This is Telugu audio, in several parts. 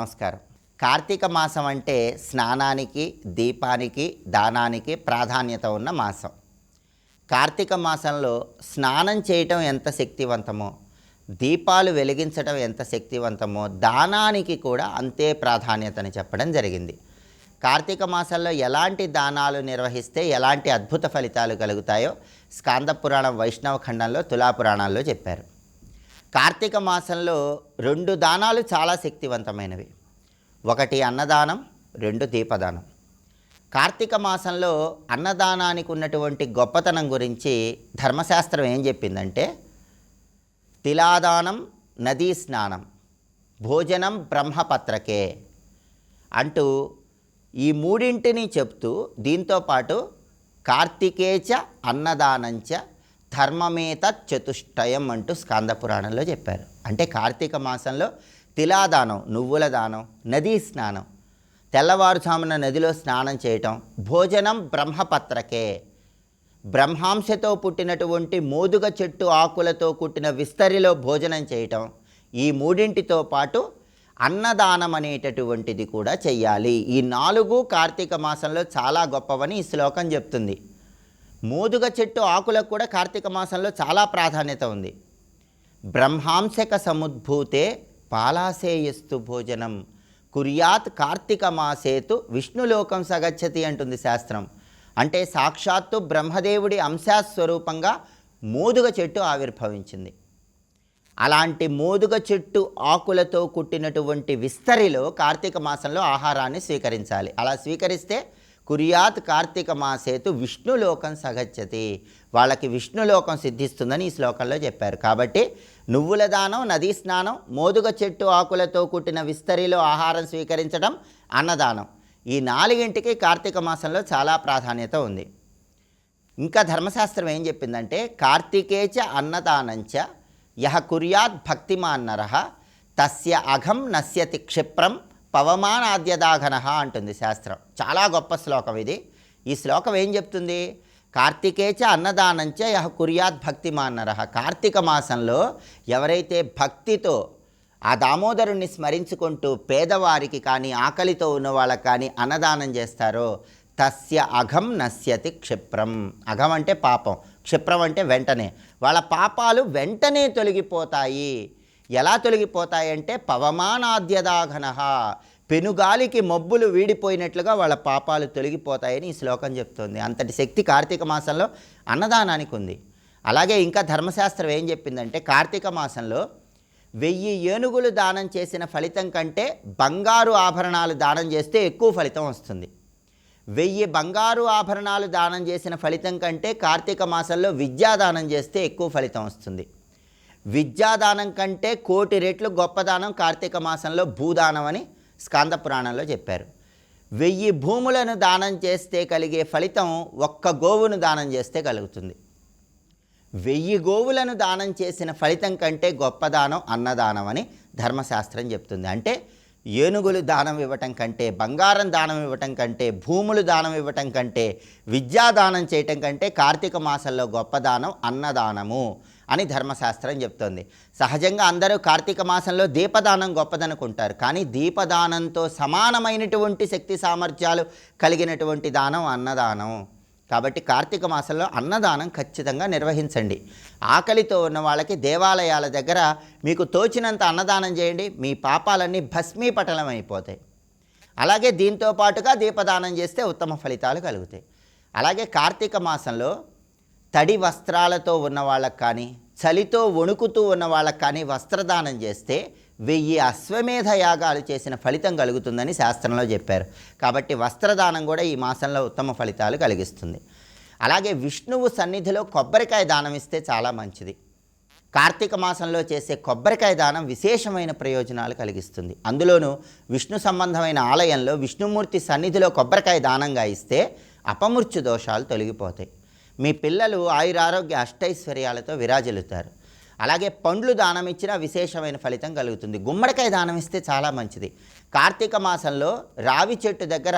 నమస్కారం. కార్తీక మాసం అంటే స్నానానికి, దీపానికి, దానానికి ప్రాధాన్యత ఉన్న మాసం. కార్తీక మాసంలో స్నానం చేయటం ఎంత శక్తివంతమో, దీపాలు వెలిగించటం ఎంత శక్తివంతమో, దానానికి కూడా అంతే ప్రాధాన్యతని చెప్పడం జరిగింది. కార్తీక మాసంలో ఎలాంటి దానాలు నిర్వహిస్తే ఎలాంటి అద్భుత ఫలితాలు కలుగుతాయో స్కాంద పురాణం వైష్ణవ ఖండంలో తులాపురాణాల్లో చెప్పారు. కార్తీక మాసంలో 2 దానాలు చాలా శక్తివంతమైనవి. 1 అన్నదానం, 2 దీపదానం. కార్తీక మాసంలో అన్నదానానికి ఉన్నటువంటి గొప్పతనం గురించి ధర్మశాస్త్రం ఏం చెప్పిందంటే, తిలాదానం, నదీ స్నానం, భోజనం బ్రహ్మపత్రకే అంటూ ఈ మూడింటిని చెప్తూ దీంతోపాటు కార్తికేచ అన్నదానంచ ధర్మమేత చతుష్టయం అంటూ స్కాంద పురాణంలో చెప్పారు. అంటే కార్తీక మాసంలో తిలాదానం, నువ్వుల దానం, నదీ స్నానం, తెల్లవారుజామున నదిలో స్నానం చేయటం, భోజనం బ్రహ్మపత్రకే, బ్రహ్మాంశతో పుట్టినటువంటి మోదుగ చెట్టు ఆకులతో కుట్టిన విస్తరిలో భోజనం చేయటం, ఈ మూడింటితో పాటు అన్నదానం అనేటటువంటిది కూడా చెయ్యాలి. ఈ 4 కార్తీక మాసంలో చాలా గొప్పవని ఈ శ్లోకం చెప్తుంది. మోదుగ చెట్టు ఆకులకు కూడా కార్తీక మాసంలో చాలా ప్రాధాన్యత ఉంది. బ్రహ్మాంశక సముద్భూతే పాలాసేయస్తు భోజనం కుర్యాత్ కార్తీక మాసేతు విష్ణులోకం సగచ్చతి అంటుంది శాస్త్రం. అంటే సాక్షాత్తు బ్రహ్మదేవుడి అంశాస్వరూపంగా మోదుగ చెట్టు ఆవిర్భవించింది. అలాంటి మోదుగ చెట్టు ఆకులతో కుట్టినటువంటి విస్తరిలో కార్తీక మాసంలో ఆహారాన్ని స్వీకరించాలి. అలా స్వీకరిస్తే కుర్యాత్ కార్తీక మాసేతు విష్ణులోకం సగచ్చతి, వాళ్ళకి విష్ణులోకం సిద్ధిస్తుందని ఈ శ్లోకంలో చెప్పారు. కాబట్టి నువ్వుల దానం, నదీ స్నానం, మోదుగ చెట్టు ఆకులతో కుట్టిన విస్తరిలో ఆహారం స్వీకరించడం, అన్నదానం, ఈ 4ంటికి కార్తీక మాసంలో చాలా ప్రాధాన్యత ఉంది. ఇంకా ధర్మశాస్త్రం ఏం చెప్పిందంటే, కార్తీకేచ అన్నదానంచ యహ కుర్యాత్ భక్తిమాన్నరః తస్య అఘం నశ్యతి క్షిప్రం పవమానాద్యదాఘన అంటుంది శాస్త్రం. చాలా గొప్ప శ్లోకం ఇది. ఈ శ్లోకం ఏం చెప్తుంది? కార్తీకేచ అన్నదానంచ యహ కుర్యాత్ భక్తిమాన్నరః, కార్తీక మాసంలో ఎవరైతే భక్తితో ఆ దామోదరుణ్ణి స్మరించుకుంటూ పేదవారికి కానీ ఆకలితో ఉన్న వాళ్ళకి కానీ అన్నదానం చేస్తారో తస్య అఘం నశ్యతి క్షిప్రం. అఘం అంటే పాపం, క్షిప్రం అంటే వెంటనే. వాళ్ళ పాపాలు వెంటనే తొలగిపోతాయి. ఎలా తొలగిపోతాయంటే పవమానాద్యదాఘన, పెనుగాలికి మబ్బులు వీడిపోయినట్లుగా వాళ్ళ పాపాలు తొలగిపోతాయని ఈ శ్లోకం చెప్తుంది. అంతటి శక్తి కార్తీక మాసంలో అన్నదానానికి ఉంది. అలాగే ఇంకా ధర్మశాస్త్రం ఏం చెప్పిందంటే, కార్తీక మాసంలో 1000 ఏనుగులు దానం చేసిన ఫలితం కంటే బంగారు ఆభరణాలు దానం చేస్తే ఎక్కువ ఫలితం వస్తుంది. 1000 బంగారు ఆభరణాలు దానం చేసిన ఫలితం కంటే కార్తీక మాసంలో విద్యాదానం చేస్తే ఎక్కువ ఫలితం వస్తుంది. విద్యాదానం కంటే 1,000,000 రెట్లు గొప్ప దానం కార్తీక మాసంలో భూదానం అని స్కాంద పురాణంలో చెప్పారు. 1000 భూములను దానం చేస్తే కలిగే ఫలితం 1 గోవును దానం చేస్తే కలుగుతుంది. 1000 గోవులను దానం చేసిన ఫలితం కంటే గొప్ప దానం అన్నదానం అని ధర్మశాస్త్రం చెప్తుంది. అంటే ఏనుగులు దానం ఇవ్వటం కంటే, బంగారం దానం ఇవ్వటం కంటే, భూములు దానం ఇవ్వటం కంటే, విద్యాదానం చేయటం కంటే కార్తీక మాసంలో గొప్ప దానం అన్నదానము అని ధర్మశాస్త్రం చెప్తోంది. సహజంగా అందరూ కార్తీక మాసంలో దీపదానం గొప్పదనుకుంటారు. కానీ దీపదానంతో సమానమైనటువంటి శక్తి సామర్థ్యాలు కలిగినటువంటి దానం అన్నదానం. కాబట్టి కార్తీక మాసంలో అన్నదానం ఖచ్చితంగా నిర్వహించండి. ఆకలితో ఉన్న వాళ్ళకి దేవాలయాల దగ్గర మీకు తోచినంత అన్నదానం చేయండి, మీ పాపాలన్నీ భస్మీపటలం అయిపోతాయి. అలాగే దీంతో పాటుగా దీపదానం చేస్తే ఉత్తమ ఫలితాలు కలుగుతాయి. అలాగే కార్తీక మాసంలో తడి వస్త్రాలతో ఉన్న వాళ్ళకి కానీ, చలితో వణుకుతూ ఉన్న వాళ్ళకి కానీ వస్త్రదానం చేస్తే 1000 అశ్వమేధ యాగాలు చేసిన ఫలితం కలుగుతుందని శాస్త్రంలో చెప్పారు. కాబట్టి వస్త్రదానం కూడా ఈ మాసంలో ఉత్తమ ఫలితాలు కలిగిస్తుంది. అలాగే విష్ణువు సన్నిధిలో కొబ్బరికాయ దానం ఇస్తే చాలా మంచిది. కార్తీక మాసంలో చేసే కొబ్బరికాయ దానం విశేషమైన ప్రయోజనాలు కలిగిస్తుంది. అందులోనూ విష్ణు సంబంధమైన ఆలయంలో విష్ణుమూర్తి సన్నిధిలో కొబ్బరికాయ దానంగా ఇస్తే అపమృత్యు దోషాలు తొలగిపోతాయి. మీ పిల్లలు ఆయురారోగ్య అష్టైశ్వర్యాలతో విరాజిల్లుతారు. అలాగే పండ్లు దానం ఇచ్చినా విశేషమైన ఫలితం కలుగుతుంది. గుమ్మడికాయ దానం ఇస్తే చాలా మంచిది. కార్తీక మాసంలో రావి చెట్టు దగ్గర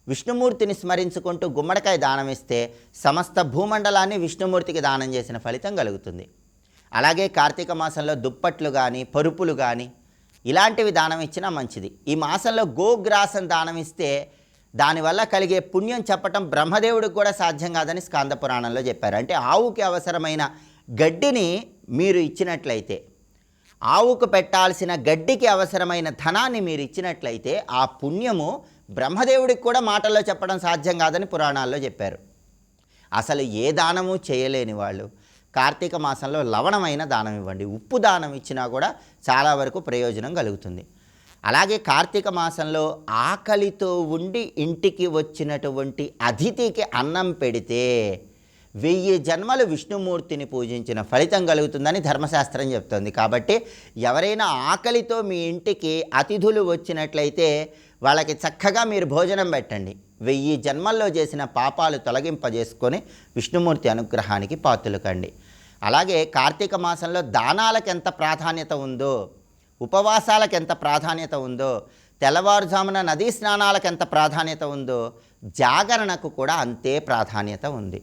విష్ణుమూర్తిని స్మరించుకుంటూ గుమ్మడికాయ దానం ఇస్తే సమస్త భూమండలాన్ని విష్ణుమూర్తికి దానం చేసిన ఫలితం కలుగుతుంది. అలాగే కార్తీక మాసంలో దుప్పట్లు కానీ, పరుపులు కానీ, ఇలాంటివి దానం ఇచ్చినా మంచిది. ఈ మాసంలో గోగ్రాసం దానం ఇస్తే దానివల్ల కలిగే పుణ్యం చెప్పటం బ్రహ్మదేవుడికి కూడా సాధ్యం కాదని స్కాంద పురాణంలో చెప్పారు. అంటే ఆవుకి అవసరమైన గడ్డిని మీరు ఇచ్చినట్లయితే, ఆవుకు పెట్టాల్సిన గడ్డికి అవసరమైన ధనాన్ని మీరు ఇచ్చినట్లయితే ఆ పుణ్యము బ్రహ్మదేవుడికి కూడా మాటల్లో చెప్పడం సాధ్యం కాదని పురాణాల్లో చెప్పారు. అసలు ఏ దానము చేయలేని వాళ్ళు కార్తీక మాసంలో లవణమైన దానం ఇవ్వండి. ఉప్పు దానం ఇచ్చినా కూడా చాలా వరకు ప్రయోజనం కలుగుతుంది. అలాగే కార్తీక మాసంలో ఆకలితో ఉండి ఇంటికి వచ్చినటువంటి అతిథికి అన్నం పెడితే 1000 జన్మలు విష్ణుమూర్తిని పూజించిన ఫలితం కలుగుతుందని ధర్మశాస్త్రం చెప్తోంది. కాబట్టి ఎవరైనా ఆకలితో మీ ఇంటికి అతిథులు వచ్చినట్లయితే వాళ్ళకి చక్కగా మీరు భోజనం పెట్టండి. 1000 జన్మల్లో చేసిన పాపాలు తొలగింపజేసుకొని విష్ణుమూర్తి అనుగ్రహానికి పాత్రలు కండి. అలాగే కార్తీక మాసంలో దానాలకు ఎంత ప్రాధాన్యత ఉందో, ఉపవాసాలకు ఎంత ప్రాధాన్యత ఉందో, తెల్లవారుజామున నదీ స్నానాలకు ఎంత ప్రాధాన్యత ఉందో, జాగరణకు కూడా అంతే ప్రాధాన్యత ఉంది.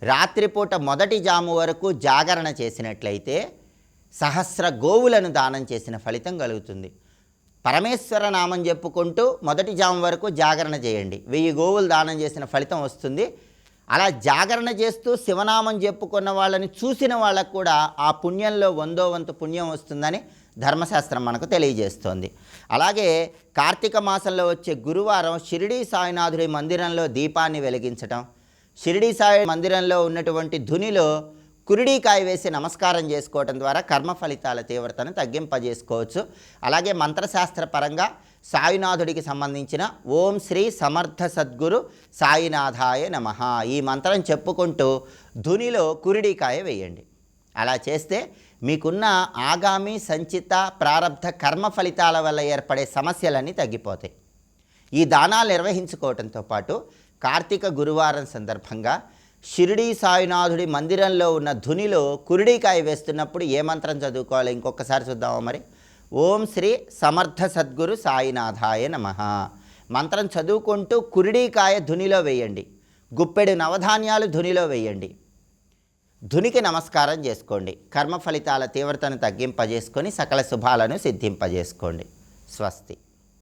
రాత్రిపూట మొదటి జాము వరకు జాగరణ చేసినట్లయితే 1000 గోవులను దానం చేసిన ఫలితం కలుగుతుంది. పరమేశ్వర నామం చెప్పుకుంటూ మొదటి జాము వరకు జాగరణ చేయండి, 1000 గోవులు దానం చేసిన ఫలితం వస్తుంది. అలా జాగరణ చేస్తూ శివనామం చెప్పుకున్న వాళ్ళని చూసిన వాళ్ళకు కూడా ఆ పుణ్యంలో 100వ వంతు పుణ్యం వస్తుందని ధర్మశాస్త్రం మనకు తెలియజేస్తోంది. అలాగే కార్తీక మాసంలో వచ్చే గురువారం షిరిడీ సాయినాథుడి మందిరంలో దీపాన్ని వెలిగించటం, షిరిడీ సాయి మందిరంలో ఉన్నటువంటి ధునిలో కురిడీకాయ వేసి నమస్కారం చేసుకోవటం ద్వారా కర్మ ఫలితాల తీవ్రతను తగ్గింపజేసుకోవచ్చు. అలాగే మంత్రశాస్త్ర పరంగా సాయినాథుడికి సంబంధించిన ఓం శ్రీ సమర్థ సద్గురు సాయినాథాయ నమః ఈ మంత్రం చెప్పుకుంటూ ధునిలో కురిడీకాయ వేయండి. అలా చేస్తే మీకున్న ఆగామి సంచిత ప్రారబ్ధ కర్మ ఫలితాల వల్ల ఏర్పడే సమస్యలన్నీ తగ్గిపోతాయి. ఈ దానాలు నిర్వహించుకోవడంతో పాటు కార్తీక గురువారం సందర్భంగా షిరిడీ సాయినాథుడి మందిరంలో ఉన్న ధునిలో కురిడీకాయ వేస్తున్నప్పుడు ఏ మంత్రం చదువుకోవాలి ఇంకొకసారి చూద్దామా మరి. ఓం శ్రీ సమర్థ సద్గురు సాయినాథాయ నమః మంత్రం చదువుకుంటూ కురిడీకాయ ధునిలో వేయండి. గుప్పెడు నవధాన్యాలు ధునిలో వేయండి. ధునికి నమస్కారం చేసుకోండి. కర్మ ఫలితాల తీవ్రతను తగ్గింపజేసుకొని సకల శుభాలను సిద్ధింపజేసుకోండి. స్వస్తి.